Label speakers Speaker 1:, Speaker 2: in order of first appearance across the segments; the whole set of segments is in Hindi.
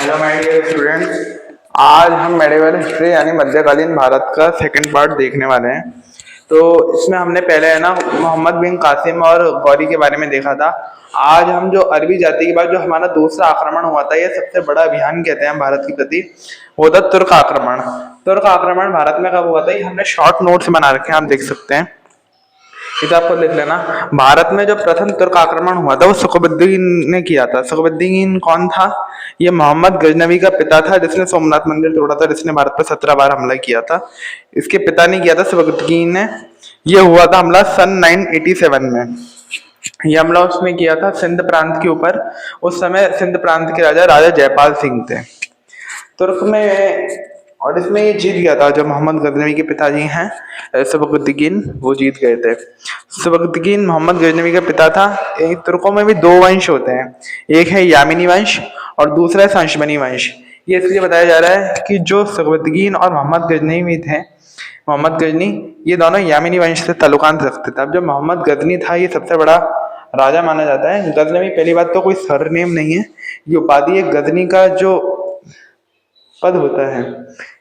Speaker 1: Hello my dear students. आज हम मेडिवल हिस्ट्री यानी मध्यकालीन भारत का सेकंड पार्ट देखने वाले हैं। तो इसमें हमने पहले है ना मोहम्मद बिन कासिम और गौरी के बारे में देखा था। आज हम जो अरबी जाति के बाद जो हमारा दूसरा आक्रमण हुआ था, ये सबसे बड़ा अभियान कहते हैं भारत के प्रति, वो था तुर्क आक्रमण। तुर्क आक्रमण भारत में कब हुआ था, ये हमने शॉर्ट नोट्स बना रखे हैं, आप देख सकते हैं। इसे आपको लिख लेना। भारत में जो प्रथम तुर्क आक्रमण हुआ था वो सुकबुद्दीन ने किया था। सुकबुद्दीन कौन था? ये मोहम्मद गजनवी का पिता था, जिसने सोमनाथ मंदिर तोड़ा था, जिसने भारत पर 17 बार हमला किया था। इसके पिता ने किया था, सुकबुद्दीन ने। ये हुआ था हमला सन 987 में। ये हमला उसने किया था सिंध प्रांत के ऊपर। उस समय सिंध प्रांत के राजा राजा जयपाल सिंह थे तुर्क में। और इसमें ये जीत गया था, जो मोहम्मद गजनवी के पिताजी हैं सबकतगिन, वो जीत गए थे। सबकतगिन मोहम्मद गजनवी का पिता था। तुर्कों में भी दो वंश होते हैं, एक है यामिनी वंश और दूसरा है संशमनी वंश। ये इसलिए बताया जा रहा है कि जो सबकतगिन और मोहम्मद गजनवी थे, मोहम्मद गजनी, ये दोनों यामिनी वंश से ताल्लुकात रखते थे। अब जो मोहम्मद गजनी था, ये सबसे बड़ा राजा माना जाता है। गजनवी पहली बात तो कोई सरनेम नहीं है, ये उपाधि है। गजनी का जो पद होता है,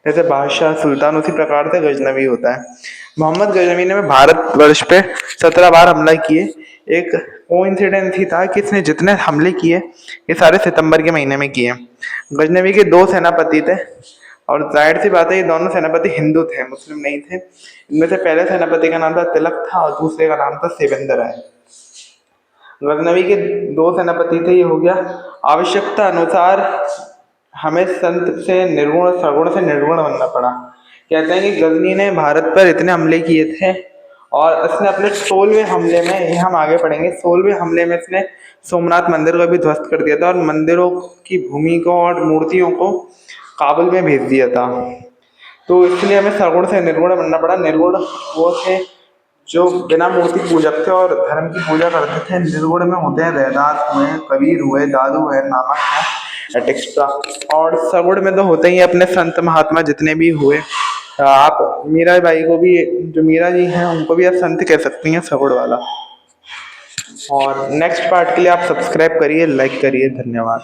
Speaker 1: जैसे बादशाह सुल्तान, उसी प्रकार से गजनवी होता है। मोहम्मद गजनवी ने भारत वर्ष पे 17 बार हमला किए। एक कोइंसिडेंस ही था कि इसने जितने हमले किए, ये सारे सितंबर के महीने में किए। गजनवी के दो सेनापति थे, और जाहिर सी बात है ये दोनों सेनापति हिंदू थे, मुस्लिम नहीं थे। इनमें से पहले सेनापति का नाम था तिलक था, और दूसरे का नाम था सेवेंद्र राय। गजनवी के दो सेनापति थे, ये हो गया। आवश्यकता अनुसार हमें संत से निर्गुण, सगुण से निर्गुण बनना पड़ा। कहते हैं कि गजनी ने भारत पर इतने हमले किए थे, और इसने अपने 16वें हमले में, ये हम आगे पढ़ेंगे, 16वें हमले में इसने सोमनाथ मंदिर को भी ध्वस्त कर दिया था, और मंदिरों की भूमि को और मूर्तियों को काबुल में भेज दिया था। तो इसलिए हमें सगुण से निर्गुण बनना पड़ा। निर्गुण वो थे जो बिना मूर्ति पूजक थे और धर्म की पूजा करते थे। निर्गुण में होते हैं रैदास हुए, कबीर हुए, दादू है, नानक है, एक्स्ट्रा। और सगुण में तो होते ही अपने संत महात्मा जितने भी हुए। आप मीरा बाई को भी, जो मीरा जी हैं, उनको भी आप संत कह सकती हैं, सगुण वाला। और नेक्स्ट पार्ट के लिए आप सब्सक्राइब करिए, लाइक करिए। धन्यवाद।